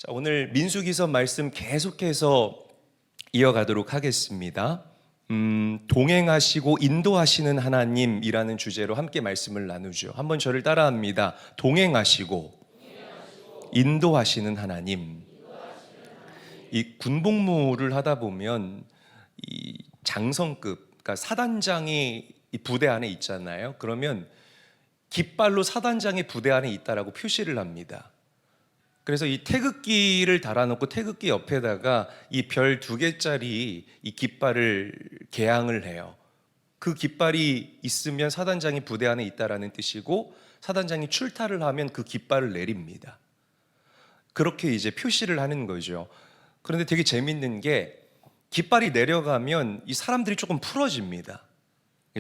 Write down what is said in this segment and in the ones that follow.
자, 오늘 민수기서 말씀 계속해서 이어가도록 하겠습니다. 동행하시고 인도하시는 하나님이라는 주제로 함께 말씀을 나누죠. 한번 저를 따라합니다. 동행하시고 인도하시는 하나님. 이 군복무를 하다 보면 이 장성급, 그러니까 사단장이 이 부대 안에 있잖아요. 그러면 깃발로 사단장이 부대 안에 있다라고 표시를 합니다. 그래서 이 태극기를 달아놓고 태극기 옆에다가 이 별 2개짜리 이 깃발을 개항을 해요. 그 깃발이 있으면 사단장이 부대 안에 있다라는 뜻이고, 사단장이 출타를 하면 그 깃발을 내립니다. 그렇게 이제 표시를 하는 거죠. 그런데 되게 재밌는 게 깃발이 내려가면 이 사람들이 조금 풀어집니다.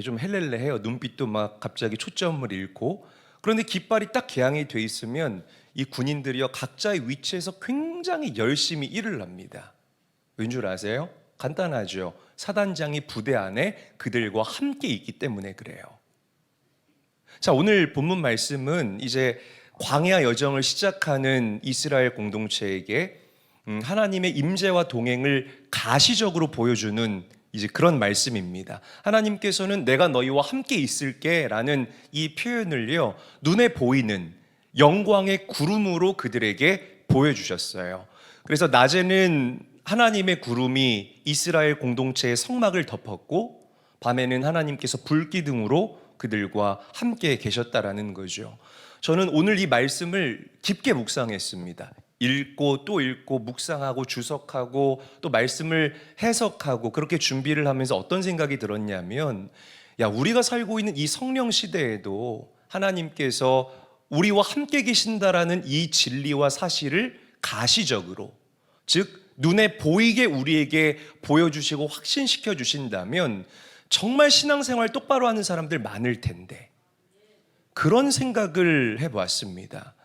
좀 헬렐레해요. 눈빛도 막 갑자기 초점을 잃고. 그런데 깃발이 딱 개항이 돼 있으면 이 군인들이요, 각자의 위치에서 굉장히 열심히 일을 합니다. 왠 줄 아세요? 간단하죠. 사단장이 부대 안에 그들과 함께 있기 때문에 그래요. 자, 오늘 본문 말씀은 이제 광야 여정을 시작하는 이스라엘 공동체에게 하나님의 임재와 동행을 가시적으로 보여주는 이제 그런 말씀입니다. 하나님께서는 내가 너희와 함께 있을게 라는 이 표현을요, 눈에 보이는 영광의 구름으로 그들에게 보여주셨어요. 그래서 낮에는 하나님의 구름이 이스라엘 공동체의 성막을 덮었고, 밤에는 하나님께서 불기둥으로 그들과 함께 계셨다라는 거죠. 저는 오늘 이 말씀을 깊게 묵상했습니다. 읽고 또 읽고 묵상하고 주석하고 또 말씀을 해석하고 그렇게 준비를 하면서 어떤 생각이 들었냐면, 우리가 살고 있는 이 성령 시대에도 하나님께서 우리와 함께 계신다라는 이 진리와 사실을 가시적으로, 즉 눈에 보이게 우리에게 보여주시고 확신시켜 주신다면 정말 신앙생활 똑바로 하는 사람들 많을 텐데, 그런 생각을 해보았습니다.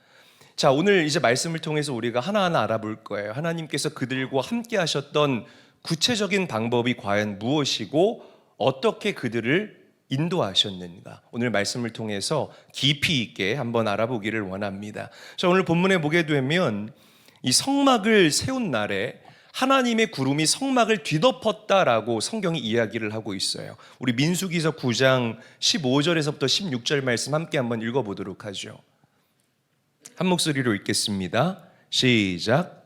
자, 오늘 이제 말씀을 통해서 우리가 하나하나 알아볼 거예요. 하나님께서 그들과 함께 하셨던 구체적인 방법이 과연 무엇이고 어떻게 그들을 인도하셨는가, 오늘 말씀을 통해서 깊이 있게 한번 알아보기를 원합니다. 자, 오늘 본문에 보게 되면 이 성막을 세운 날에 하나님의 구름이 성막을 뒤덮었다라고 성경이 이야기를 하고 있어요. 우리 민수기서 9장 15절에서부터 16절 말씀 함께 한번 읽어보도록 하죠. 한 목소리로 읽겠습니다. 시작.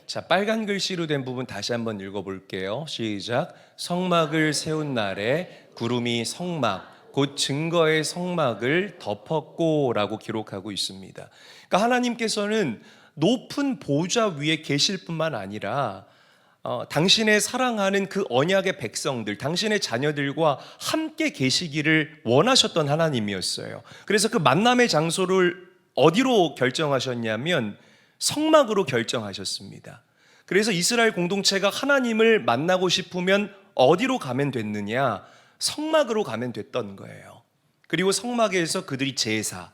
자, 빨간 글씨로 된 부분 다시 한번 읽어볼게요. 시작. 성막을 세운 날에 구름이 성막, 곧 증거의 성막을 덮었고 라고 기록하고 있습니다. 그러니까 하나님께서는 높은 보좌 위에 계실 뿐만 아니라 당신의 사랑하는 그 언약의 백성들, 당신의 자녀들과 함께 계시기를 원하셨던 하나님이었어요. 그래서 그 만남의 장소를 어디로 결정하셨냐면 성막으로 결정하셨습니다. 그래서 이스라엘 공동체가 하나님을 만나고 싶으면 어디로 가면 됐느냐? 성막으로 가면 됐던 거예요. 그리고 성막에서 그들이 제사,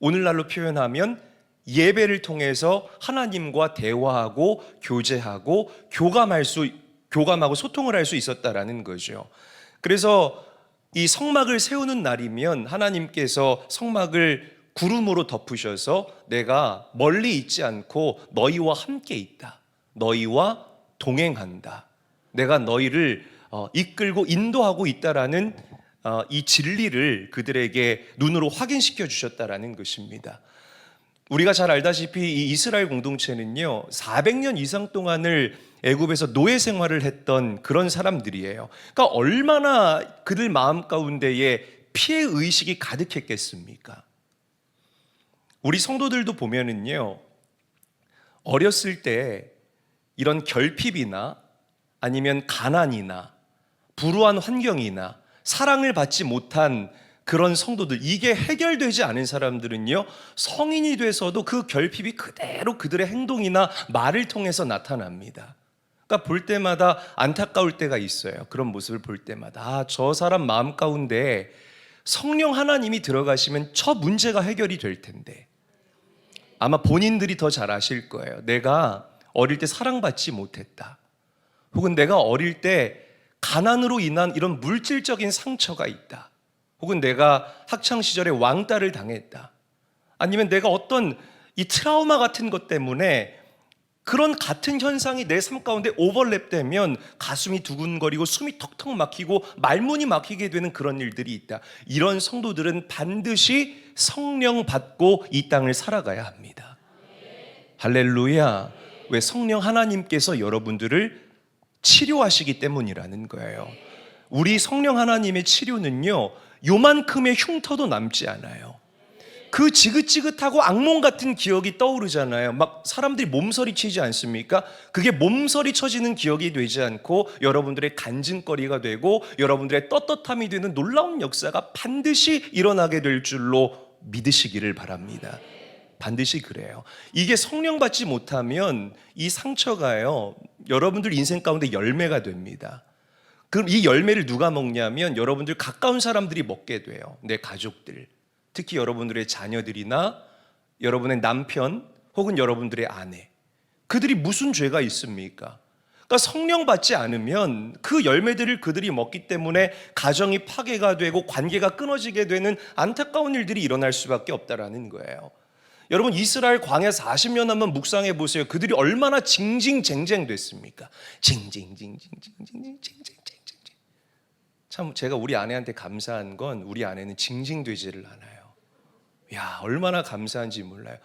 오늘날로 표현하면 예배를 통해서 하나님과 대화하고 교제하고 교감하고 소통을 할 수 있었다라는 거죠. 그래서 이 성막을 세우는 날이면 하나님께서 성막을 구름으로 덮으셔서 내가 멀리 있지 않고 너희와 함께 있다, 너희와 동행한다, 내가 너희를 이끌고 인도하고 있다라는 이 진리를 그들에게 눈으로 확인시켜 주셨다라는 것입니다. 우리가 잘 알다시피 이 이스라엘 공동체는요, 400년 이상 동안을 애굽에서 노예 생활을 했던 그런 사람들이에요. 그러니까 얼마나 그들 마음 가운데에 피해 의식이 가득했겠습니까? 우리 성도들도 보면은요, 어렸을 때 이런 결핍이나 아니면 가난이나 불우한 환경이나 사랑을 받지 못한 그런 성도들, 이게 해결되지 않은 사람들은요, 성인이 돼서도 그 결핍이 그대로 그들의 행동이나 말을 통해서 나타납니다. 그러니까 볼 때마다 안타까울 때가 있어요. 그런 모습을 볼 때마다 저 사람 마음 가운데 성령 하나님이 들어가시면 저 문제가 해결이 될 텐데, 아마 본인들이 더 잘 아실 거예요. 내가 어릴 때 사랑받지 못했다. 혹은 내가 어릴 때 가난으로 인한 이런 물질적인 상처가 있다. 혹은 내가 학창시절에 왕따를 당했다. 아니면 내가 어떤 이 트라우마 같은 것 때문에 그런 같은 현상이 내 삶 가운데 오버랩되면 가슴이 두근거리고 숨이 턱턱 막히고 말문이 막히게 되는 그런 일들이 있다. 이런 성도들은 반드시 성령 받고 이 땅을 살아가야 합니다. 할렐루야. 왜? 성령 하나님께서 여러분들을 치료하시기 때문이라는 거예요. 우리 성령 하나님의 치료는요, 요만큼의 흉터도 남지 않아요. 그 지긋지긋하고 악몽 같은 기억이 떠오르잖아요. 막 사람들이 몸서리 치지 않습니까? 그게 몸서리 쳐지는 기억이 되지 않고 여러분들의 간증거리가 되고 여러분들의 떳떳함이 되는 놀라운 역사가 반드시 일어나게 될 줄로 믿으시기를 바랍니다. 반드시 그래요. 이게 성령 받지 못하면 이 상처가요, 여러분들 인생 가운데 열매가 됩니다. 그럼 이 열매를 누가 먹냐면 여러분들 가까운 사람들이 먹게 돼요. 내 가족들, 특히 여러분들의 자녀들이나 여러분의 남편 혹은 여러분들의 아내, 그들이 무슨 죄가 있습니까? 그러니까 성령 받지 않으면 그 열매들을 그들이 먹기 때문에 가정이 파괴가 되고 관계가 끊어지게 되는 안타까운 일들이 일어날 수밖에 없다라는 거예요. 여러분, 이스라엘 광야 40년 한번 묵상해 보세요. 그들이 얼마나 징징쟁쟁 됐습니까? 징징징징징징징징징징. 참 제가 우리 아내한테 감사한 건 우리 아내는 징징되지를 않아요. 야, 얼마나 감사한지 몰라요.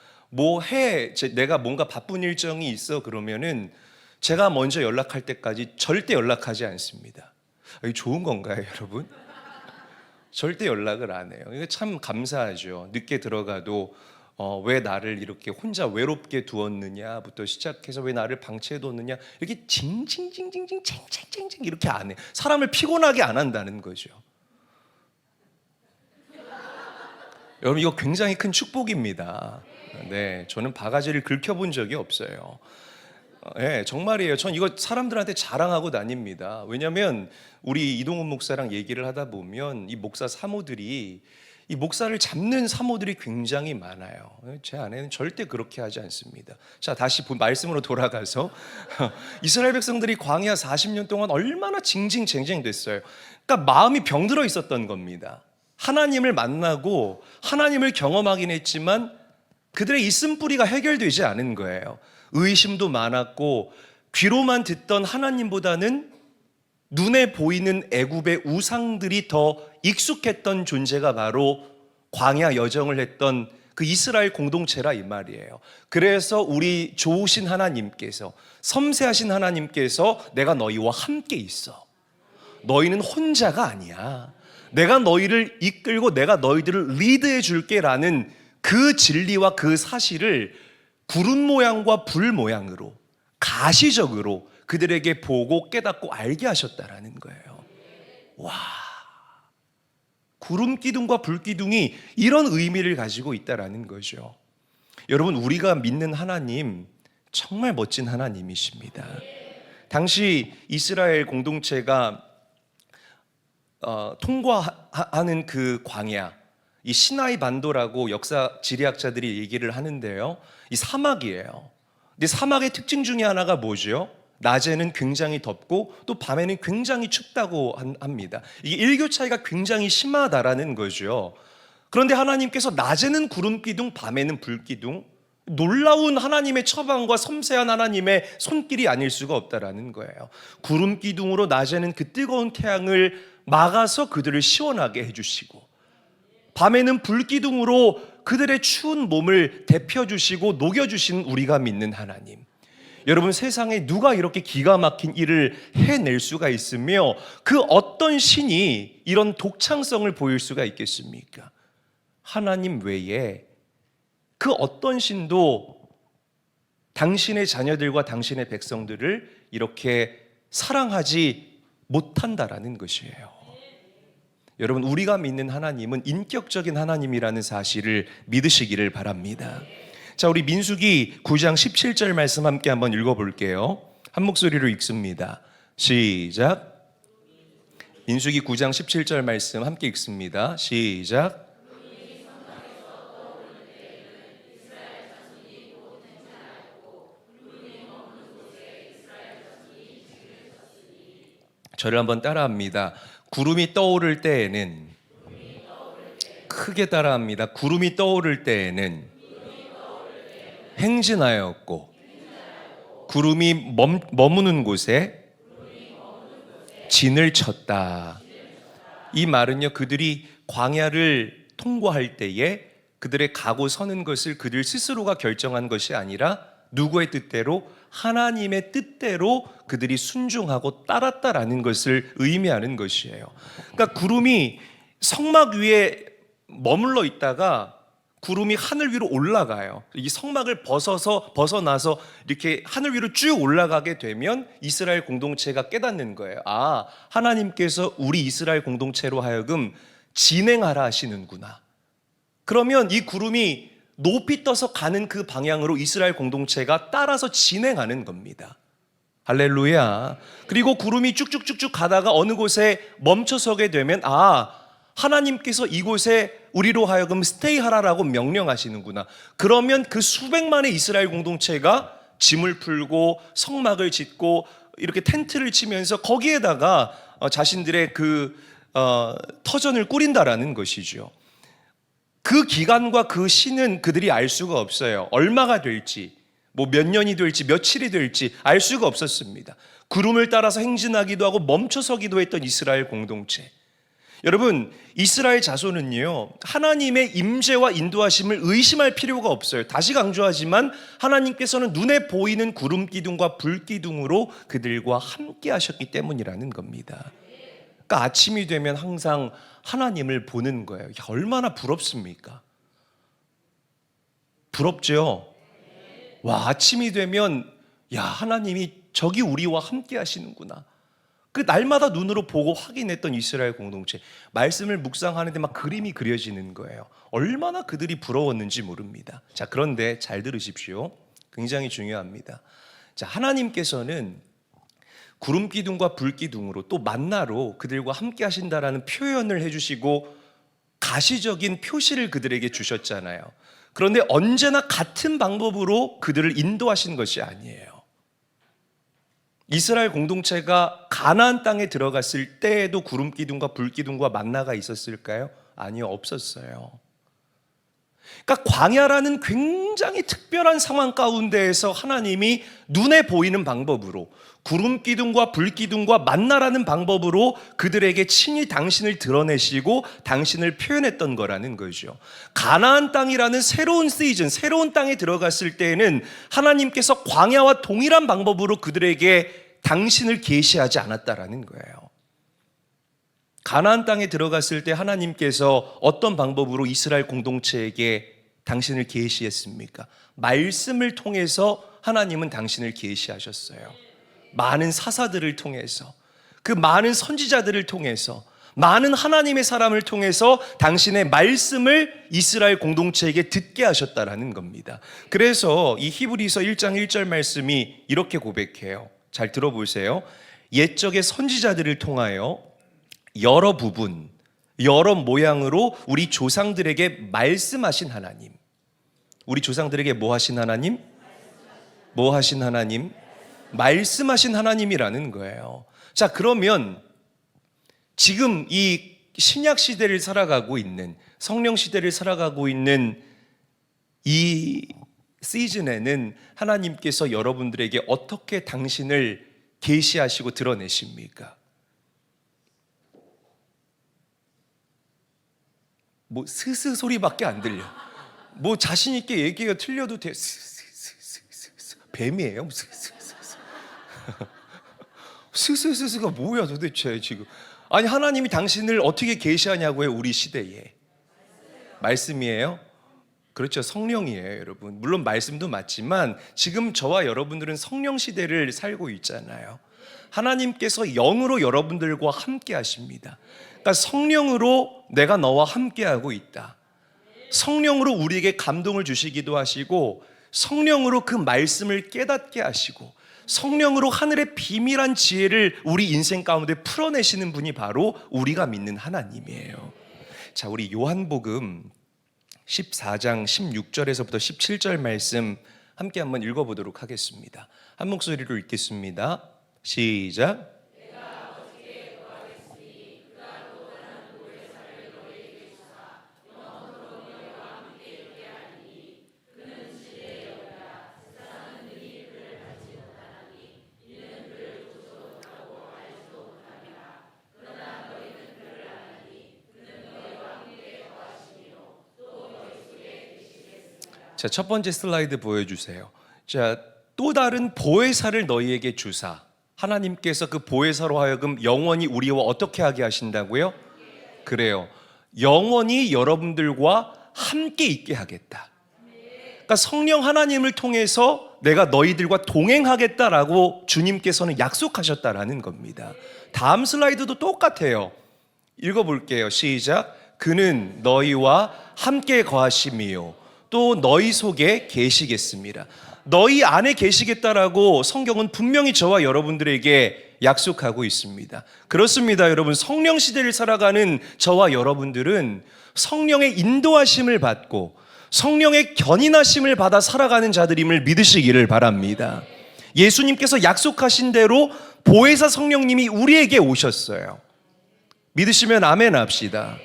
내가 뭔가 바쁜 일정이 있어 그러면은 제가 먼저 연락할 때까지 절대 연락하지 않습니다. 이게 좋은 건가요, 여러분? 절대 연락을 안 해요. 이게 참 감사하죠. 늦게 들어가도 왜 나를 이렇게 혼자 외롭게 두었느냐부터 시작해서 왜 나를 방치해뒀느냐, 이렇게 징징징징징 쟁쟁쟁쟁 이렇게 안 해. 사람을 피곤하게 안 한다는 거죠. 여러분, 이거 굉장히 큰 축복입니다. 네, 저는 바가지를 긁혀본 적이 없어요. 네, 정말이에요. 전 이거 사람들한테 자랑하고 다닙니다. 왜냐하면 우리 이동훈 목사랑 얘기를 하다 보면 이 목사 사모들이, 이 목사를 잡는 사모들이 굉장히 많아요. 제 아내는 절대 그렇게 하지 않습니다. 자, 다시 말씀으로 돌아가서 이스라엘 백성들이 광야 40년 동안 얼마나 징징쟁쟁 됐어요. 그러니까 마음이 병들어 있었던 겁니다. 하나님을 만나고 하나님을 경험하긴 했지만 그들의 있음뿌리가 해결되지 않은 거예요. 의심도 많았고 귀로만 듣던 하나님보다는 눈에 보이는 애굽의 우상들이 더 익숙했던 존재가 바로 광야 여정을 했던 그 이스라엘 공동체라 이 말이에요. 그래서 우리 좋으신 하나님께서, 섬세하신 하나님께서 내가 너희와 함께 있어. 너희는 혼자가 아니야. 내가 너희를 이끌고 내가 너희들을 리드해 줄게 라는 그 진리와 그 사실을 구름 모양과 불 모양으로 가시적으로 그들에게 보고 깨닫고 알게 하셨다라는 거예요. 와, 구름 기둥과 불 기둥이 이런 의미를 가지고 있다라는 거죠. 여러분, 우리가 믿는 하나님 정말 멋진 하나님이십니다. 당시 이스라엘 공동체가 통과하는 그 광야, 이 시나이 반도라고 역사 지리학자들이 얘기를 하는데요, 이 사막이에요. 근데 사막의 특징 중에 하나가 뭐죠? 낮에는 굉장히 덥고 또 밤에는 굉장히 춥다고 합니다. 이게 일교차이가 굉장히 심하다라는 거죠. 그런데 하나님께서 낮에는 구름 기둥, 밤에는 불 기둥, 놀라운 하나님의 처방과 섬세한 하나님의 손길이 아닐 수가 없다라는 거예요. 구름 기둥으로 낮에는 그 뜨거운 태양을 막아서 그들을 시원하게 해주시고, 밤에는 불 기둥으로 그들의 추운 몸을 데펴주시고 녹여주신 우리가 믿는 하나님. 여러분, 세상에 누가 이렇게 기가 막힌 일을 해낼 수가 있으며 그 어떤 신이 이런 독창성을 보일 수가 있겠습니까? 하나님 외에 그 어떤 신도 당신의 자녀들과 당신의 백성들을 이렇게 사랑하지 못한다라는 것이에요. 여러분, 우리가 믿는 하나님은 인격적인 하나님이라는 사실을 믿으시기를 바랍니다. 자, 우리 민수기 9장 17절 말씀 함께 한번 읽어볼게요. 한 목소리로 읽습니다. 시작. 민수기 9장 17절 말씀 함께 읽습니다. 시작. 저를 한번 따라합니다. 구름이 떠오를 때에는, 크게 따라합니다. 구름이 떠오를 때에는 행진하였고, 구름이 머무는 곳에 진을 쳤다. 이 말은요, 그들이 광야를 통과할 때에 그들의 가고 서는 것을 그들 스스로가 결정한 것이 아니라 누구의 뜻대로, 하나님의 뜻대로 그들이 순종하고 따랐다라는 것을 의미하는 것이에요. 그러니까 구름이 성막 위에 머물러 있다가 구름이 하늘 위로 올라가요. 이 성막을 벗어나서 이렇게 하늘 위로 쭉 올라가게 되면 이스라엘 공동체가 깨닫는 거예요. 아, 하나님께서 우리 이스라엘 공동체로 하여금 진행하라 하시는구나. 그러면 이 구름이 높이 떠서 가는 그 방향으로 이스라엘 공동체가 따라서 진행하는 겁니다. 할렐루야. 그리고 구름이 쭉쭉쭉쭉 가다가 어느 곳에 멈춰서게 되면, 아, 하나님께서 이곳에 우리로 하여금 스테이하라라고 명령하시는구나. 그러면 그 수백만의 이스라엘 공동체가 짐을 풀고 성막을 짓고 이렇게 텐트를 치면서 거기에다가 자신들의 터전을 꾸린다라는 것이죠. 그 기간과 그 시는 그들이 알 수가 없어요. 얼마가 될지, 몇 년이 될지, 며칠이 될지 알 수가 없었습니다. 구름을 따라서 행진하기도 하고 멈춰서기도 했던 이스라엘 공동체. 여러분, 이스라엘 자손은요, 하나님의 임재와 인도하심을 의심할 필요가 없어요. 다시 강조하지만 하나님께서는 눈에 보이는 구름 기둥과 불 기둥으로 그들과 함께 하셨기 때문이라는 겁니다. 그러니까 아침이 되면 항상 하나님을 보는 거예요. 얼마나 부럽습니까? 부럽죠? 와, 아침이 되면 야, 하나님이 저기 우리와 함께 하시는구나. 그 날마다 눈으로 보고 확인했던 이스라엘 공동체, 말씀을 묵상하는데 막 그림이 그려지는 거예요. 얼마나 그들이 부러웠는지 모릅니다. 자, 그런데 잘 들으십시오. 굉장히 중요합니다. 자, 하나님께서는 구름 기둥과 불 기둥으로 또 만나로 그들과 함께 하신다라는 표현을 해주시고 가시적인 표시를 그들에게 주셨잖아요. 그런데 언제나 같은 방법으로 그들을 인도하신 것이 아니에요. 이스라엘 공동체가 가나안 땅에 들어갔을 때에도 구름 기둥과 불 기둥과 만나가 있었을까요? 아니요, 없었어요. 그러니까 광야라는 굉장히 특별한 상황 가운데에서 하나님이 눈에 보이는 방법으로 구름 기둥과 불 기둥과 만나라는 방법으로 그들에게 친히 당신을 드러내시고 당신을 표현했던 거라는 거죠. 가나안 땅이라는 새로운 시즌, 새로운 땅에 들어갔을 때에는 하나님께서 광야와 동일한 방법으로 그들에게 당신을 계시하지 않았다라는 거예요. 가나안 땅에 들어갔을 때 하나님께서 어떤 방법으로 이스라엘 공동체에게 당신을 계시했습니까? 말씀을 통해서 하나님은 당신을 계시하셨어요. 많은 사사들을 통해서, 그 많은 선지자들을 통해서, 많은 하나님의 사람을 통해서 당신의 말씀을 이스라엘 공동체에게 듣게 하셨다라는 겁니다. 그래서 이 히브리서 1장 1절 말씀이 이렇게 고백해요. 잘 들어보세요. 옛적의 선지자들을 통하여 여러 부분, 여러 모양으로 우리 조상들에게 말씀하신 하나님. 우리 조상들에게 뭐 하신 하나님? 뭐 하신 하나님? 말씀하신 하나님이라는 거예요. 자, 그러면 지금 이 신약 시대를 살아가고 있는, 성령 시대를 살아가고 있는 이 시즌에는 하나님께서 여러분들에게 어떻게 당신을 계시하시고 드러내십니까? 스스 소리밖에 안 들려. 자신 있게 얘기가 틀려도 돼. 뱀이에요? 스스스스가 뭐야 도대체 지금? 아니, 하나님이 당신을 어떻게 계시하냐고요? 우리 시대에 말씀이에요? 그렇죠, 성령이에요, 여러분. 물론 말씀도 맞지만 지금 저와 여러분들은 성령 시대를 살고 있잖아요. 하나님께서 영으로 여러분들과 함께 하십니다. 그러니까 성령으로 내가 너와 함께 하고 있다. 성령으로 우리에게 감동을 주시기도 하시고, 성령으로 그 말씀을 깨닫게 하시고, 성령으로 하늘의 비밀한 지혜를 우리 인생 가운데 풀어내시는 분이 바로 우리가 믿는 하나님이에요. 자, 우리 요한복음 14장 16절에서부터 17절 말씀 함께 한번 읽어보도록 하겠습니다. 한 목소리로 읽겠습니다. 시작. 자, 첫 번째 슬라이드 보여주세요. 자, 또 다른 보혜사를 너희에게 주사. 하나님께서 그 보혜사로 하여금 영원히 우리와 어떻게 하게 하신다고요? 그래요. 영원히 여러분들과 함께 있게 하겠다. 그러니까 성령 하나님을 통해서 내가 너희들과 동행하겠다라고 주님께서는 약속하셨다라는 겁니다. 다음 슬라이드도 똑같아요. 읽어볼게요. 시작. 그는 너희와 함께 거하심이요 또 너희 속에 계시겠습니다. 너희 안에 계시겠다라고 성경은 분명히 저와 여러분들에게 약속하고 있습니다. 그렇습니다, 여러분. 성령 시대를 살아가는 저와 여러분들은 성령의 인도하심을 받고 성령의 견인하심을 받아 살아가는 자들임을 믿으시기를 바랍니다. 예수님께서 약속하신 대로 보혜사 성령님이 우리에게 오셨어요. 믿으시면 아멘 합시다.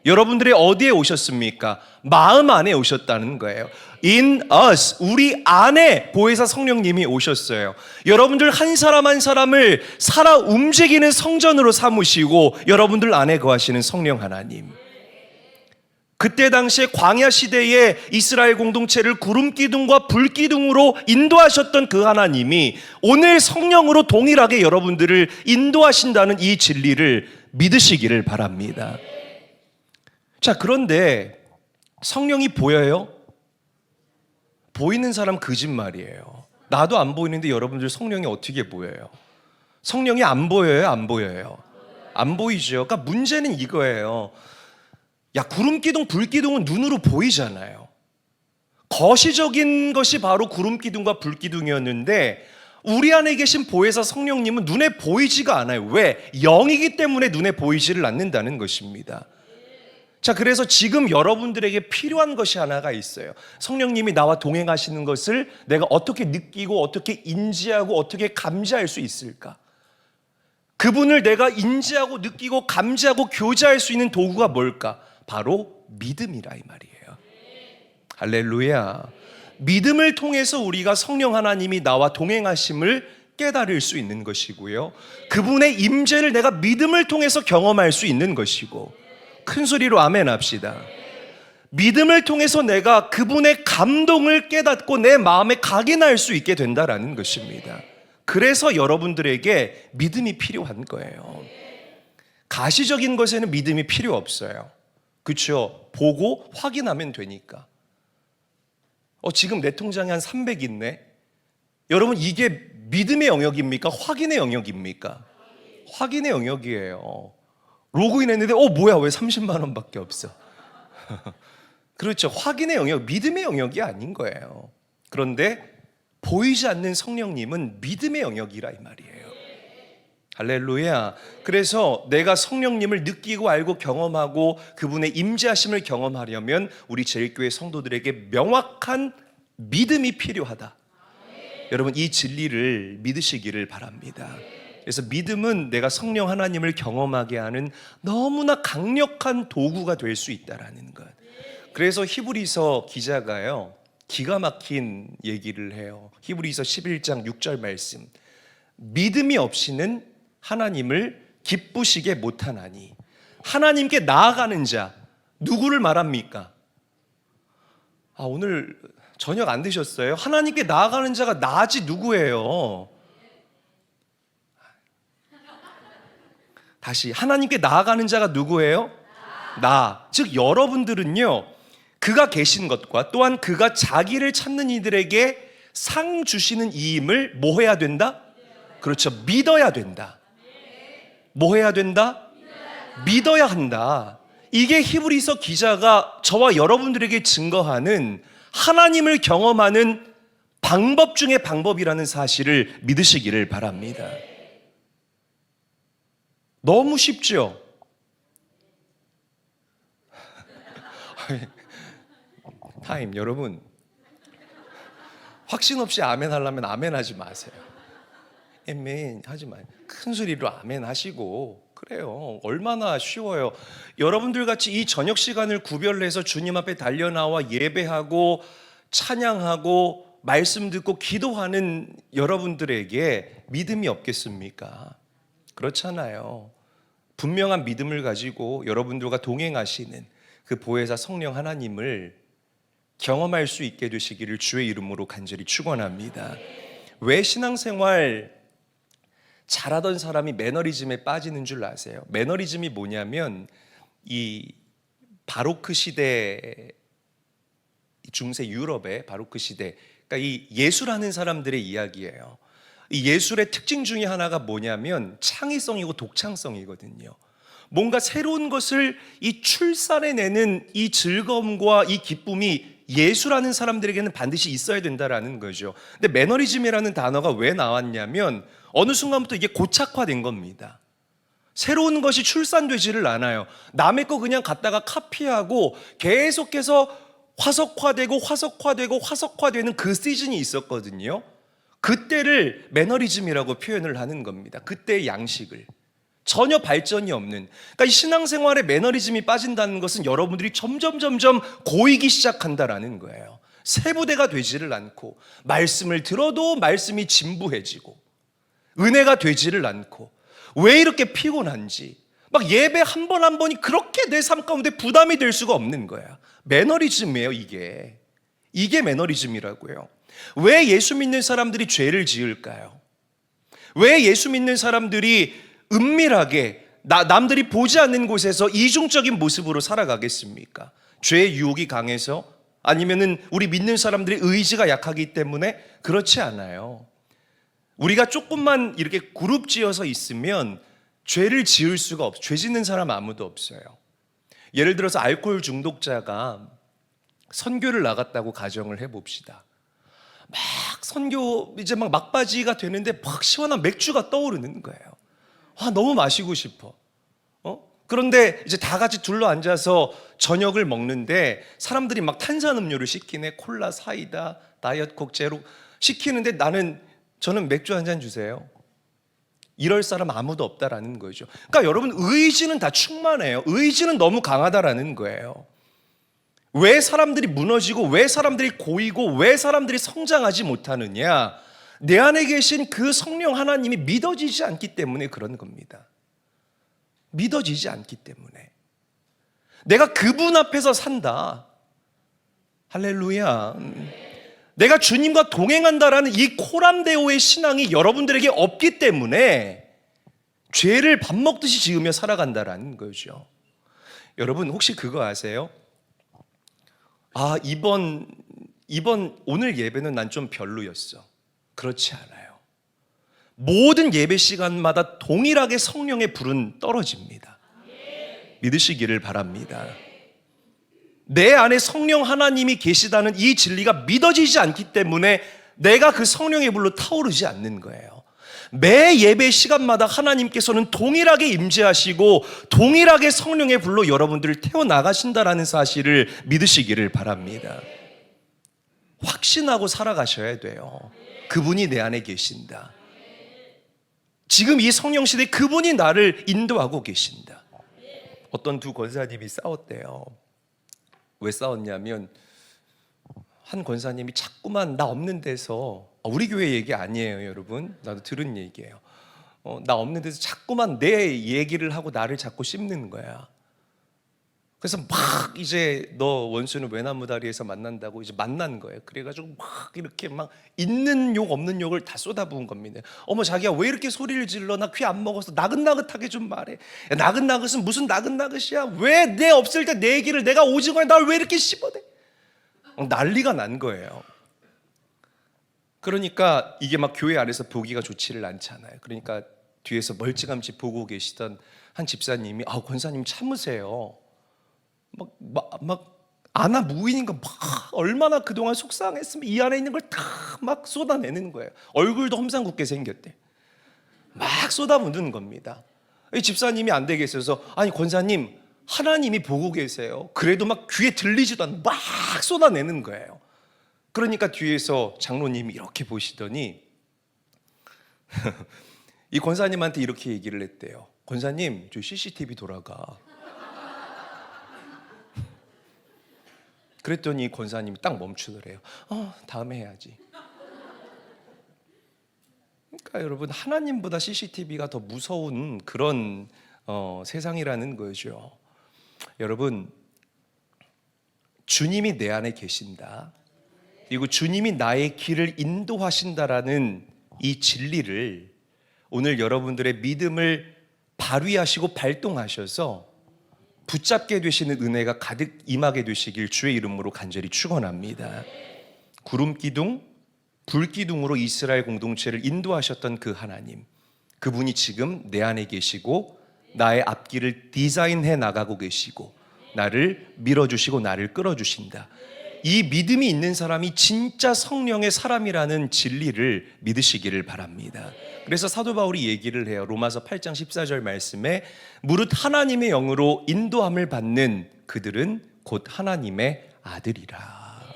여러분들의 어디에 오셨습니까? 마음 안에 오셨다는 거예요. In us, 우리 안에 보혜사 성령님이 오셨어요. 여러분들 한 사람 한 사람을 살아 움직이는 성전으로 삼으시고 여러분들 안에 거하시는 성령 하나님. 그때 당시에 광야 시대에 이스라엘 공동체를 구름 기둥과 불 기둥으로 인도하셨던 그 하나님이 오늘 성령으로 동일하게 여러분들을 인도하신다는 이 진리를 믿으시기를 바랍니다. 자, 그런데 성령이 보여요? 보이는 사람 거짓말이에요. 나도 안 보이는데 여러분들 성령이 어떻게 보여요? 성령이 안 보여요? 안 보여요? 안 보이죠. 그러니까 문제는 이거예요. 야, 구름기둥, 불기둥은 눈으로 보이잖아요. 거시적인 것이 바로 구름기둥과 불기둥이었는데 우리 안에 계신 보혜사 성령님은 눈에 보이지가 않아요. 왜? 영이기 때문에 눈에 보이지를 않는다는 것입니다. 자, 그래서 지금 여러분들에게 필요한 것이 하나가 있어요. 성령님이 나와 동행하시는 것을 내가 어떻게 느끼고 어떻게 인지하고 어떻게 감지할 수 있을까? 그분을 내가 인지하고 느끼고 감지하고 교제할 수 있는 도구가 뭘까? 바로 믿음이라 이 말이에요. 할렐루야. 믿음을 통해서 우리가 성령 하나님이 나와 동행하심을 깨달을 수 있는 것이고요. 그분의 임재를 내가 믿음을 통해서 경험할 수 있는 것이고, 큰 소리로 아멘 합시다. 믿음을 통해서 내가 그분의 감동을 깨닫고 내 마음에 각인할 수 있게 된다라는 것입니다. 그래서 여러분들에게 믿음이 필요한 거예요. 가시적인 것에는 믿음이 필요 없어요. 그렇죠? 보고 확인하면 되니까. 지금 내 통장에 한 300 있네. 여러분, 이게 믿음의 영역입니까? 확인의 영역입니까? 확인의 영역이에요. 로그인 했는데 뭐야, 왜 30만 원밖에 없어? 그렇죠. 확인의 영역, 믿음의 영역이 아닌 거예요. 그런데 보이지 않는 성령님은 믿음의 영역이라 이 말이에요. 할렐루야. 그래서 내가 성령님을 느끼고 알고 경험하고 그분의 임재하심을 경험하려면 우리 제일교회 성도들에게 명확한 믿음이 필요하다. 여러분, 이 진리를 믿으시기를 바랍니다. 그래서 믿음은 내가 성령 하나님을 경험하게 하는 너무나 강력한 도구가 될 수 있다라는 것. 그래서 히브리서 기자가요, 기가 막힌 얘기를 해요. 히브리서 11장 6절 말씀. 믿음이 없이는 하나님을 기쁘시게 못하나니. 하나님께 나아가는 자, 누구를 말합니까? 오늘 저녁 안 드셨어요? 하나님께 나아가는 자가 나지 누구예요? 다시, 하나님께 나아가는 자가 누구예요? 나. 즉 여러분들은요, 그가 계신 것과 또한 그가 자기를 찾는 이들에게 상 주시는 이임을 뭐 해야 된다? 그렇죠, 믿어야 된다. 뭐 해야 된다? 믿어야 한다. 이게 히브리서 기자가 저와 여러분들에게 증거하는 하나님을 경험하는 방법 중의 방법이라는 사실을 믿으시기를 바랍니다. 너무 쉽죠? 타임, 여러분, 확신 없이 아멘 하려면 아멘 하지 마세요. 아멘 하지 마요. 큰 소리로 아멘 하시고. 그래요. 얼마나 쉬워요. 여러분들 같이 이 저녁 시간을 구별해서 주님 앞에 달려나와 예배하고 찬양하고 말씀 듣고 기도하는 여러분들에게 믿음이 없겠습니까? 그렇잖아요. 분명한 믿음을 가지고 여러분들과 동행하시는 그 보혜사 성령 하나님을 경험할 수 있게 되시기를 주의 이름으로 간절히 축원합니다. 왜 신앙생활 잘하던 사람이 매너리즘에 빠지는 줄 아세요? 매너리즘이 뭐냐면 이 바로크 시대, 중세 유럽의 바로크 시대, 그러니까 이 예술하는 사람들의 이야기예요. 이 예술의 특징 중에 하나가 뭐냐면 창의성이고 독창성이거든요. 뭔가 새로운 것을 이 출산해내는 이 즐거움과 이 기쁨이 예술하는 사람들에게는 반드시 있어야 된다라는 거죠. 근데 매너리즘이라는 단어가 왜 나왔냐면 어느 순간부터 이게 고착화된 겁니다. 새로운 것이 출산되지를 않아요. 남의 거 그냥 갖다가 카피하고 계속해서 화석화되는 그 시즌이 있었거든요. 그때를 매너리즘이라고 표현을 하는 겁니다. 그때의 양식을. 전혀 발전이 없는, 그러니까 이 신앙생활에 매너리즘이 빠진다는 것은 여러분들이 점점 고이기 시작한다라는 거예요. 세부대가 되지를 않고, 말씀을 들어도 말씀이 진부해지고, 은혜가 되지를 않고, 왜 이렇게 피곤한지, 막 예배 한 번 한 번이 그렇게 내 삶 가운데 부담이 될 수가 없는 거야. 매너리즘이에요, 이게. 이게 매너리즘이라고요. 왜 예수 믿는 사람들이 죄를 지을까요? 왜 예수 믿는 사람들이 은밀하게 남들이 보지 않는 곳에서 이중적인 모습으로 살아가겠습니까? 죄의 유혹이 강해서? 아니면은 우리 믿는 사람들의 의지가 약하기 때문에? 그렇지 않아요. 우리가 조금만 이렇게 그룹 지어서 있으면 죄를 지을 수가 없어요. 죄 짓는 사람 아무도 없어요. 예를 들어서 알코올 중독자가 선교를 나갔다고 가정을 해봅시다. 막 선교 이제 막 막바지가 되는데 막 시원한 맥주가 떠오르는 거예요. 너무 마시고 싶어. 그런데 이제 다 같이 둘러 앉아서 저녁을 먹는데 사람들이 막 탄산음료를 시키네. 콜라, 사이다, 다이어트콕, 제로 시키는데 저는 맥주 한 잔 주세요. 이럴 사람 아무도 없다라는 거죠. 그러니까 여러분, 의지는 다 충만해요. 의지는 너무 강하다라는 거예요. 왜 사람들이 무너지고, 왜 사람들이 고이고, 왜 사람들이 성장하지 못하느냐? 내 안에 계신 그 성령 하나님이 믿어지지 않기 때문에 그런 겁니다. 믿어지지 않기 때문에. 내가 그분 앞에서 산다. 할렐루야. 내가 주님과 동행한다라는 이 코람데오의 신앙이 여러분들에게 없기 때문에 죄를 밥 먹듯이 지으며 살아간다라는 거죠. 여러분, 혹시 그거 아세요? 오늘 예배는 난 좀 별로였어. 그렇지 않아요. 모든 예배 시간마다 동일하게 성령의 불은 떨어집니다. 믿으시기를 바랍니다. 내 안에 성령 하나님이 계시다는 이 진리가 믿어지지 않기 때문에 내가 그 성령의 불로 타오르지 않는 거예요. 매 예배 시간마다 하나님께서는 동일하게 임재하시고 동일하게 성령의 불로 여러분들을 태워나가신다라는 사실을 믿으시기를 바랍니다. 확신하고 살아가셔야 돼요. 그분이 내 안에 계신다. 지금 이 성령 시대에 그분이 나를 인도하고 계신다. 어떤 두 권사님이 싸웠대요. 왜 싸웠냐면 한 권사님이 자꾸만 나 없는 데서, 우리 교회 얘기 아니에요 여러분, 나도 들은 얘기예요. 나 없는 데서 자꾸만 내 얘기를 하고 나를 자꾸 씹는 거야. 그래서 막 이제 너 원수는 외나무 다리에서 만난다고 이제 만난 거예요. 그래가지고 막 이렇게 막 있는 욕 없는 욕을 다 쏟아부은 겁니다. 어머 자기야 왜 이렇게 소리를 질러? 나 귀 안 먹어서 나긋나긋하게 좀 말해. 야, 나긋나긋은 무슨 나긋나긋이야? 왜 내 없을 때 내 얘기를 내가 오징어에 날 왜 이렇게 씹어대? 난리가 난 거예요. 그러니까 이게 막 교회 안에서 보기가 좋지를 않잖아요. 그러니까 뒤에서 멀찌감치 보고 계시던 한 집사님이 권사님 참으세요. 막 아나 무인인가 막 얼마나 그동안 속상했으면 이 안에 있는 걸 다 막 쏟아내는 거예요. 얼굴도 험상궂게 생겼대. 막 쏟아붓는 겁니다. 이 집사님이 안 되겠어서 아니 권사님 하나님이 보고 계세요. 그래도 막 귀에 들리지도 않고 막 쏟아내는 거예요. 그러니까 뒤에서 장로님이 이렇게 보시더니 이 권사님한테 이렇게 얘기를 했대요. 권사님 저 CCTV 돌아가. 그랬더니 권사님이 딱 멈추더래요. 다음에 해야지. 그러니까 여러분 하나님보다 CCTV가 더 무서운 그런 세상이라는 거죠. 여러분 주님이 내 안에 계신다. 그리고 주님이 나의 길을 인도하신다라는 이 진리를 오늘 여러분들의 믿음을 발휘하시고 발동하셔서 붙잡게 되시는 은혜가 가득 임하게 되시길 주의 이름으로 간절히 축원합니다. 구름 기둥, 불 기둥으로 이스라엘 공동체를 인도하셨던 그 하나님, 그분이 지금 내 안에 계시고 나의 앞길을 디자인해 나가고 계시고 나를 밀어주시고 나를 끌어주신다. 이 믿음이 있는 사람이 진짜 성령의 사람이라는 진리를 믿으시기를 바랍니다. 그래서 사도 바울이 얘기를 해요. 로마서 8장 14절 말씀에 무릇 하나님의 영으로 인도함을 받는 그들은 곧 하나님의 아들이라.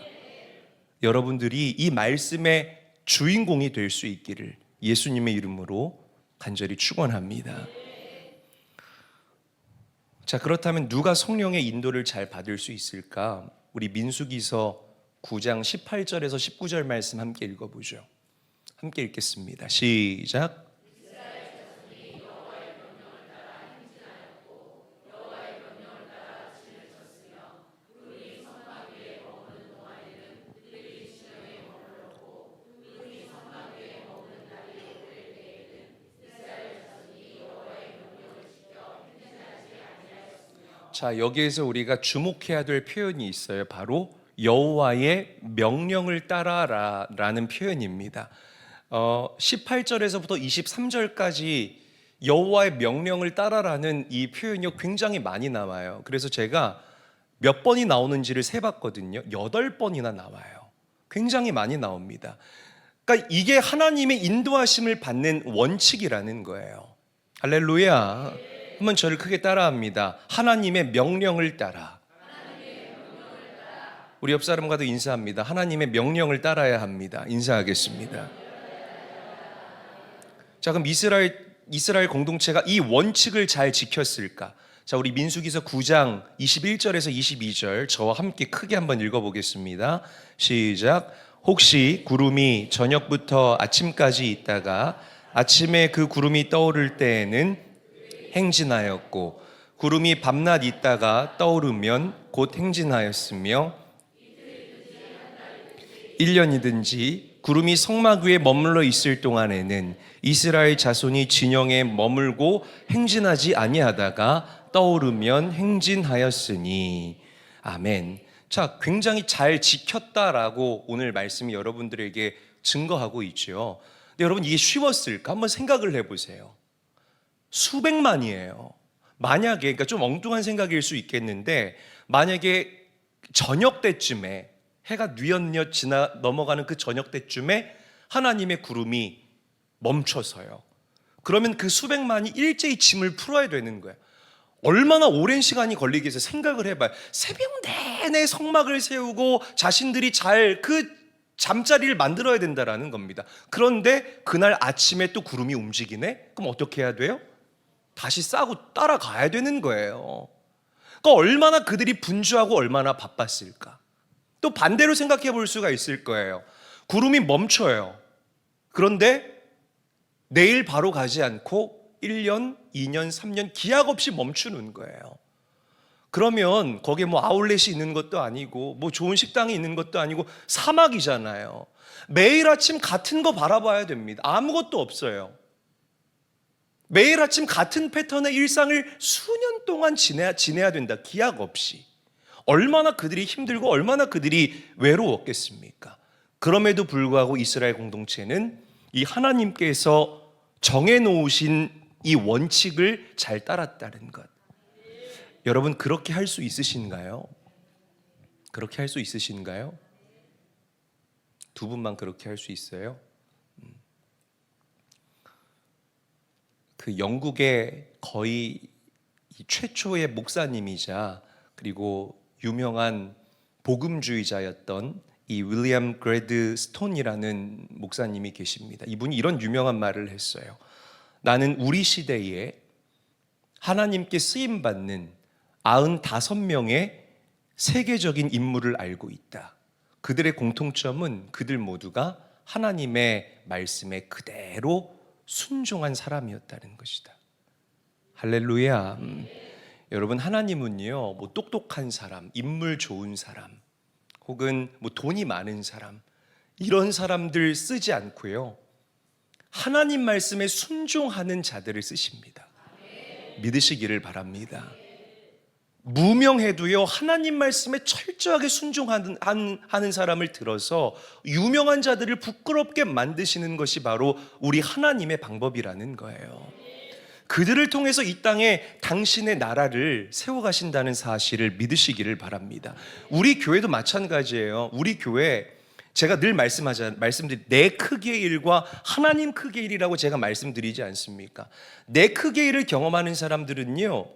여러분들이 이 말씀의 주인공이 될 수 있기를 예수님의 이름으로 간절히 축원합니다. 자, 그렇다면 누가 성령의 인도를 잘 받을 수 있을까? 우리 민수기서 9장 18절에서 19절 말씀 함께 읽어보죠. 함께 읽겠습니다. 시작. 자, 여기에서 우리가 주목해야 될 표현이 있어요. 바로 여호와의 명령을 따라라라는 표현입니다. 18절에서부터 23절까지 여호와의 명령을 따라라는 이 표현이 굉장히 많이 나와요. 그래서 제가 몇 번이 나오는지를 세봤거든요. 8번이나 나와요. 굉장히 많이 나옵니다. 그러니까 이게 하나님의 인도하심을 받는 원칙이라는 거예요. 할렐루야. 한번 저를 크게 따라합니다. 하나님의 명령을 따라. 우리 옆 사람과도 인사합니다. 하나님의 명령을 따라야 합니다. 인사하겠습니다. 자, 그럼 이스라엘 공동체가 이 원칙을 잘 지켰을까? 자, 우리 민수기서 9장 21절에서 22절 저와 함께 크게 한번 읽어보겠습니다. 시작. 혹시 구름이 저녁부터 아침까지 있다가 아침에 그 구름이 떠오를 때에는 행진하였고 구름이 밤낮 있다가 떠오르면 곧 행진하였으며 1년이든지 구름이 성막 위에 머물러 있을 동안에는 이스라엘 자손이 진영에 머물고 행진하지 아니하다가 떠오르면 행진하였으니 아멘. 자, 굉장히 잘 지켰다라고 오늘 말씀이 여러분들에게 증거하고 있죠. 근데 여러분 이게 쉬웠을까? 한번 생각을 해보세요. 수백만이에요. 만약에, 그러니까 좀 엉뚱한 생각일 수 있겠는데 만약에 저녁 때쯤에 해가 뉘엿뉘엿 넘어가는 그 저녁 때쯤에 하나님의 구름이 멈춰서요. 그러면 그 수백만이 일제히 짐을 풀어야 되는 거예요. 얼마나 오랜 시간이 걸리겠어요. 생각을 해봐요. 새벽 내내 성막을 세우고 자신들이 잘 그 잠자리를 만들어야 된다라는 겁니다. 그런데 그날 아침에 또 구름이 움직이네? 그럼 어떻게 해야 돼요? 다시 싸고 따라가야 되는 거예요. 그러니까 얼마나 그들이 분주하고 얼마나 바빴을까. 또 반대로 생각해 볼 수가 있을 거예요. 구름이 멈춰요. 그런데 내일 바로 가지 않고 1년, 2년, 3년 기약 없이 멈추는 거예요. 그러면 거기에 뭐 아울렛이 있는 것도 아니고 뭐 좋은 식당이 있는 것도 아니고 사막이잖아요. 매일 아침 같은 거 바라봐야 됩니다. 아무것도 없어요. 매일 아침 같은 패턴의 일상을 수년 동안 지내야 된다. 기약 없이. 얼마나 그들이 힘들고 얼마나 그들이 외로웠겠습니까? 그럼에도 불구하고 이스라엘 공동체는 이 하나님께서 정해놓으신 이 원칙을 잘 따랐다는 것. 여러분 그렇게 할 수 있으신가요? 그렇게 할 수 있으신가요? 두 분만 그렇게 할 수 있어요? 그 영국의 거의 최초의 목사님이자 그리고 유명한 복음주의자였던 이 윌리엄 그레드 스톤이라는 목사님이 계십니다. 이분이 이런 유명한 말을 했어요. 나는 우리 시대에 하나님께 쓰임받는 95명의 세계적인 인물을 알고 있다. 그들의 공통점은 그들 모두가 하나님의 말씀에 그대로 순종한 사람이었다는 것이다. 할렐루야. 여러분 하나님은요, 뭐 똑똑한 사람, 인물 좋은 사람, 혹은 뭐 돈이 많은 사람, 이런 사람들 쓰지 않고요, 하나님 말씀에 순종하는 자들을 쓰십니다. 믿으시기를 바랍니다. 무명해도요, 하나님 말씀에 철저하게 순종하는 하는 사람을 들어서 유명한 자들을 부끄럽게 만드시는 것이 바로 우리 하나님의 방법이라는 거예요. 그들을 통해서 이 땅에 당신의 나라를 세워가신다는 사실을 믿으시기를 바랍니다. 우리 교회도 마찬가지예요. 우리 교회, 제가 늘 말씀드린 내 크기의 일과 하나님 크기의 일이라고 제가 말씀드리지 않습니까? 내 크기의 일을 경험하는 사람들은요,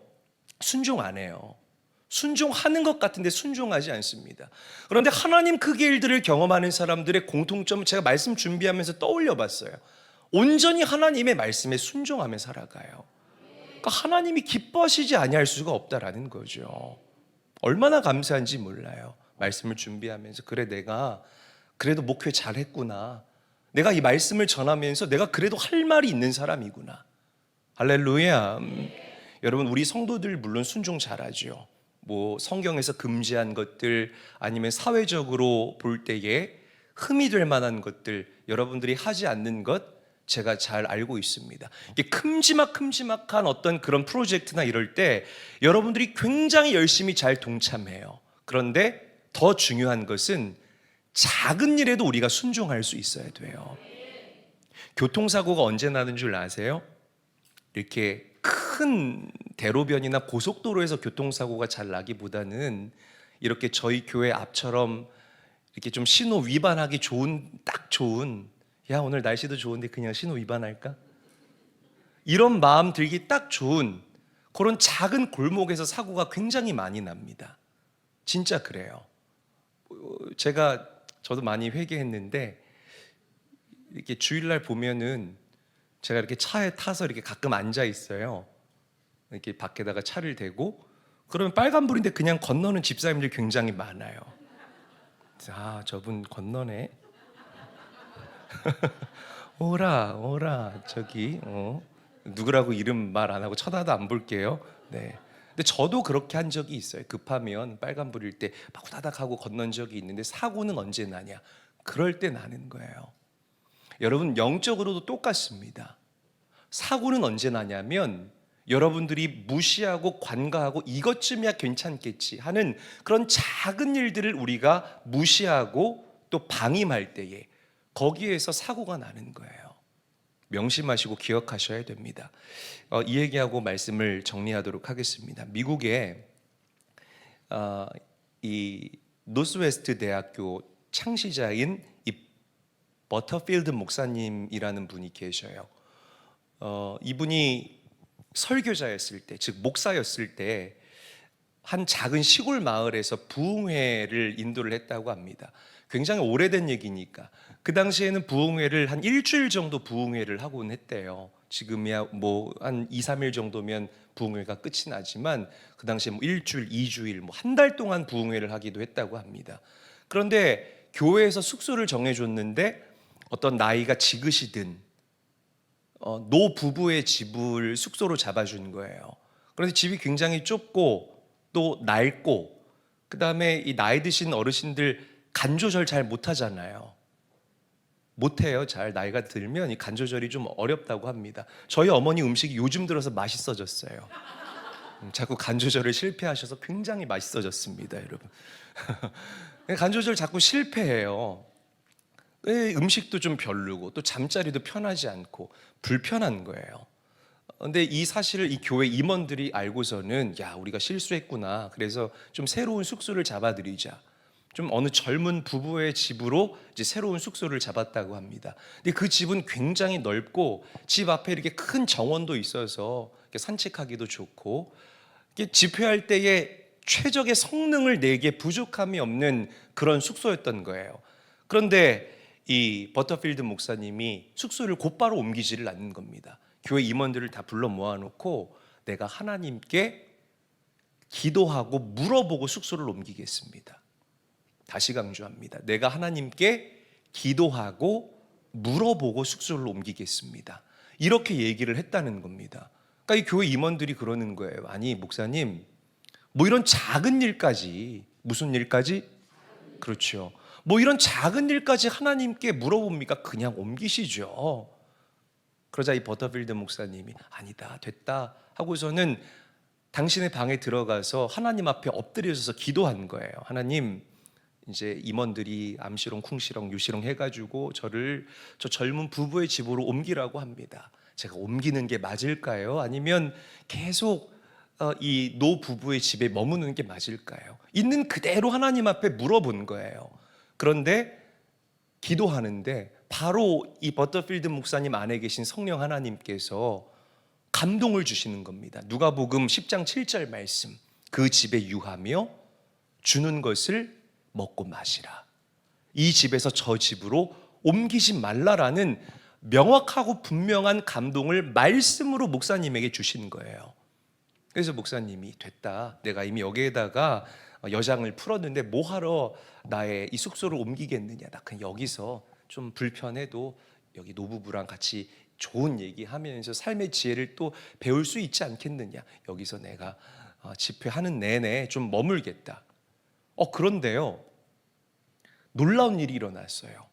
순종 안 해요. 순종하는 것 같은데 순종하지 않습니다. 그런데 하나님 크기의 일들을 경험하는 사람들의 공통점을 제가 말씀 준비하면서 떠올려 봤어요. 온전히 하나님의 말씀에 순종하며 살아가요. 그러니까 하나님이 기뻐하시지 아니할 수가 없다라는 거죠. 얼마나 감사한지 몰라요. 말씀을 준비하면서 그래, 내가 그래도 목회 잘했구나, 내가 이 말씀을 전하면서 내가 그래도 할 말이 있는 사람이구나. 할렐루야. 여러분, 우리 성도들 물론 순종 잘하죠. 뭐 성경에서 금지한 것들, 아니면 사회적으로 볼 때에 흠이 될 만한 것들, 여러분들이 하지 않는 것 제가 잘 알고 있습니다. 이게 큼지막한 어떤 그런 프로젝트나 이럴 때 여러분들이 굉장히 열심히 잘 동참해요. 그런데 더 중요한 것은 작은 일에도 우리가 순종할 수 있어야 돼요. 교통사고가 언제 나는 줄 아세요? 이렇게 큰 대로변이나 고속도로에서 교통사고가 잘 나기보다는 이렇게 저희 교회 앞처럼 이렇게 좀 신호 위반하기 좋은, 딱 좋은, 야 오늘 날씨도 좋은데 그냥 신호 위반할까? 이런 마음 들기 딱 좋은 그런 작은 골목에서 사고가 굉장히 많이 납니다. 진짜 그래요. 저도 많이 회개했는데, 이렇게 주일날 보면은 제가 이렇게 차에 타서 이렇게 가끔 앉아 있어요. 이렇게 밖에다가 차를 대고, 그러면 빨간불인데 그냥 건너는 집사님들 굉장히 많아요. 아, 저분 건너네. 오라 저기 누구라고 이름 말 안 하고 쳐다도 안 볼게요. 네. 근데 저도 그렇게 한 적이 있어요. 급하면 빨간불일 때 막 후다닥 하고 건넌 적이 있는데, 사고는 언제 나냐? 그럴 때 나는 거예요. 여러분, 영적으로도 똑같습니다. 사고는 언제 나냐면 여러분들이 무시하고 관가하고 이것쯤이야 괜찮겠지 하는 그런 작은 일들을 우리가 무시하고 또 방임할 때에 거기에서 사고가 나는 거예요. 명심하시고 기억하셔야 됩니다. 이 얘기하고 말씀을 정리하도록 하겠습니다. 미국에 이 노스웨스트 대학교 창시자인 이 버터필드 목사님이라는 분이 계셔요. 이분이 설교자였을 때, 즉 목사였을 때 한 작은 시골 마을에서 부흥회를 인도를 했다고 합니다. 굉장히 오래된 얘기니까 그 당시에는 부흥회를 한 일주일 정도 부흥회를 하곤 했대요. 지금이야 뭐 한 2, 3일 정도면 부흥회가 끝이 나지만 그 당시에 뭐 일주일, 2주일, 뭐 한 달 동안 부흥회를 하기도 했다고 합니다. 그런데 교회에서 숙소를 정해줬는데 어떤 나이가 지긋이 든 노 부부의 집을 숙소로 잡아준 거예요. 그런데 집이 굉장히 좁고 또 낡고, 그 다음에 이 나이 드신 어르신들 간 조절 잘 못하잖아요. 못해요. 잘 나이가 들면 이 간 조절이 좀 어렵다고 합니다. 저희 어머니 음식이 요즘 들어서 맛있어졌어요. 자꾸 간 조절을 실패하셔서 굉장히 맛있어졌습니다, 여러분. 간 조절 자꾸 실패해요. 음식도 좀 별로고 또 잠자리도 편하지 않고 불편한 거예요. 근데 이 사실을 이 교회 임원들이 알고서는 야, 우리가 실수했구나. 그래서 좀 새로운 숙소를 잡아드리자. 좀 어느 젊은 부부의 집으로 이제 새로운 숙소를 잡았다고 합니다. 근데 그 집은 굉장히 넓고 집 앞에 이렇게 큰 정원도 있어서 이렇게 산책하기도 좋고, 이렇게 집회할 때에 최적의 성능을 내기에 부족함이 없는 그런 숙소였던 거예요. 그런데 이 버터필드 목사님이 숙소를 곧바로 옮기지를 않는 겁니다. 교회 임원들을 다 불러 모아놓고 내가 하나님께 기도하고 물어보고 숙소를 옮기겠습니다. 다시 강조합니다. 내가 하나님께 기도하고 물어보고 숙소를 옮기겠습니다. 이렇게 얘기를 했다는 겁니다. 그러니까 이 교회 임원들이 그러는 거예요. 아니 목사님, 뭐 이런 작은 일까지, 무슨 일까지? 그렇죠. 뭐 이런 작은 일까지 하나님께 물어봅니까? 그냥 옮기시죠. 그러자 이 버터필드 목사님이 아니다, 됐다 하고서는 당신의 방에 들어가서 하나님 앞에 엎드려져서 기도한 거예요. 하나님, 이제 임원들이 암시롱, 쿵시롱, 유시롱 해가지고 저를 저 젊은 부부의 집으로 옮기라고 합니다. 제가 옮기는 게 맞을까요? 아니면 계속 이 노 부부의 집에 머무는 게 맞을까요? 있는 그대로 하나님 앞에 물어본 거예요. 그런데 기도하는데 바로 이 버터필드 목사님 안에 계신 성령 하나님께서 감동을 주시는 겁니다. 누가복음 10장 7절 말씀, 그 집에 유하며 주는 것을 먹고 마시라. 이 집에서 저 집으로 옮기지 말라라는 명확하고 분명한 감동을 말씀으로 목사님에게 주신 거예요. 그래서 목사님이 됐다, 내가 이미 여기에다가 여장을 풀었는데 뭐하러 나의 이 숙소를 옮기겠느냐, 나 그냥 여기서 좀 불편해도 여기 노부부랑 같이 좋은 얘기하면서 삶의 지혜를 또 배울 수 있지 않겠느냐, 여기서 내가 집회하는 내내 좀 머물겠다. 그런데요, 놀라운 일이 일어났어요.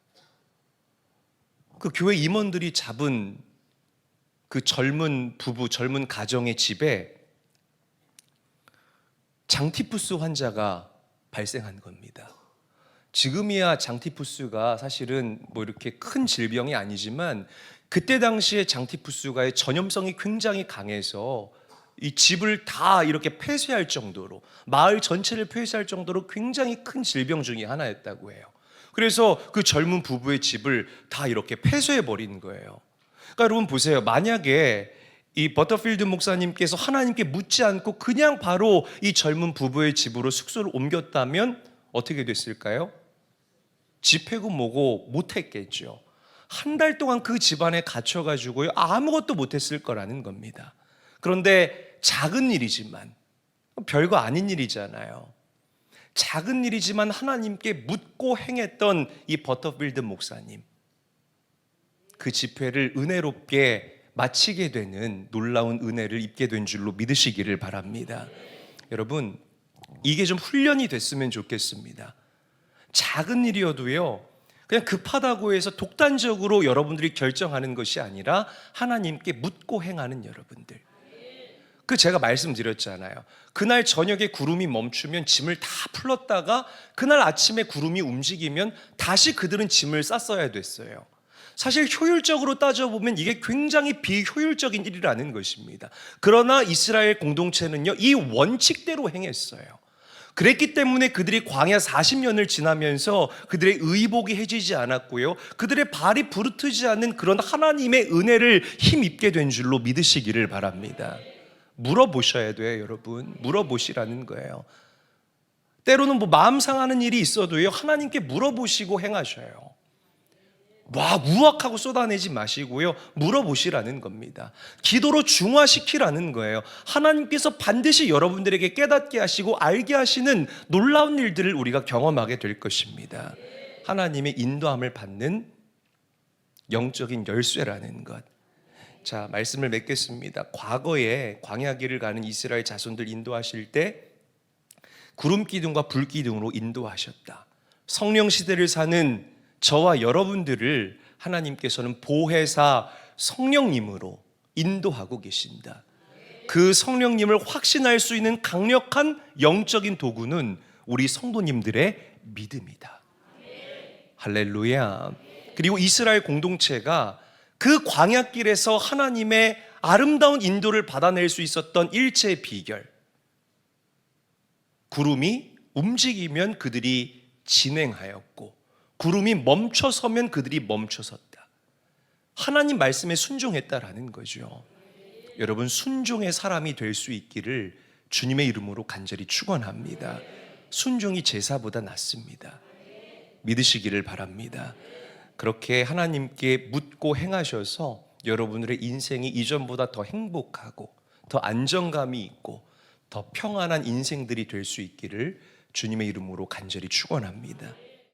그 교회 임원들이 잡은 그 젊은 부부, 젊은 가정의 집에 장티푸스 환자가 발생한 겁니다. 지금이야 장티푸스가 사실은 뭐 이렇게 큰 질병이 아니지만 그때 당시에 장티푸스가의 전염성이 굉장히 강해서 이 집을 다 이렇게 폐쇄할 정도로, 마을 전체를 폐쇄할 정도로 굉장히 큰 질병 중에 하나였다고 해요. 그래서 그 젊은 부부의 집을 다 이렇게 폐쇄해 버린 거예요. 그러니까 여러분 보세요. 만약에 이 버터필드 목사님께서 하나님께 묻지 않고 그냥 바로 이 젊은 부부의 집으로 숙소를 옮겼다면 어떻게 됐을까요? 집회고 뭐고 못했겠죠. 한 달 동안 그 집안에 갇혀가지고요, 아무것도 못했을 거라는 겁니다. 그런데 작은 일이지만, 별거 아닌 일이잖아요. 작은 일이지만 하나님께 묻고 행했던 이 버터필드 목사님, 그 집회를 은혜롭게 마치게 되는 놀라운 은혜를 입게 된 줄로 믿으시기를 바랍니다. 여러분, 이게 좀 훈련이 됐으면 좋겠습니다. 작은 일이어도요, 그냥 급하다고 해서 독단적으로 여러분들이 결정하는 것이 아니라 하나님께 묻고 행하는 여러분들. 제가 말씀드렸잖아요. 그날 저녁에 구름이 멈추면 짐을 다 풀었다가 그날 아침에 구름이 움직이면 다시 그들은 짐을 쌌어야 됐어요. 사실 효율적으로 따져보면 이게 굉장히 비효율적인 일이라는 것입니다. 그러나 이스라엘 공동체는요, 이 원칙대로 행했어요. 그랬기 때문에 그들이 광야 40년을 지나면서 그들의 의복이 해지지 않았고요, 그들의 발이 부르트지 않는 그런 하나님의 은혜를 힘입게 된 줄로 믿으시기를 바랍니다. 물어보셔야 돼요, 여러분. 물어보시라는 거예요. 때로는 뭐 마음 상하는 일이 있어도요, 하나님께 물어보시고 행하셔요. 우악하고 쏟아내지 마시고요, 물어보시라는 겁니다. 기도로 중화시키라는 거예요. 하나님께서 반드시 여러분들에게 깨닫게 하시고 알게 하시는 놀라운 일들을 우리가 경험하게 될 것입니다. 하나님의 인도함을 받는 영적인 열쇠라는 것. 자, 말씀을 맺겠습니다. 과거에 광야길을 가는 이스라엘 자손들 인도하실 때 구름 기둥과 불 기둥으로 인도하셨다. 성령 시대를 사는 저와 여러분들을 하나님께서는 보혜사 성령님으로 인도하고 계신다. 그 성령님을 확신할 수 있는 강력한 영적인 도구는 우리 성도님들의 믿음이다. 할렐루야. 그리고 이스라엘 공동체가 그 광야길에서 하나님의 아름다운 인도를 받아낼 수 있었던 일체의 비결, 구름이 움직이면 그들이 진행하였고 구름이 멈춰서면 그들이 멈춰섰다. 하나님 말씀에 순종했다라는 거죠. 여러분, 순종의 사람이 될 수 있기를 주님의 이름으로 간절히 축원합니다. 순종이 제사보다 낫습니다. 믿으시기를 바랍니다. 그렇게 하나님께 묻고 행하셔서 여러분들의 인생이 이전보다 더 행복하고 더 안정감이 있고 더 평안한 인생들이 될 수 있기를 주님의 이름으로 간절히 축원합니다.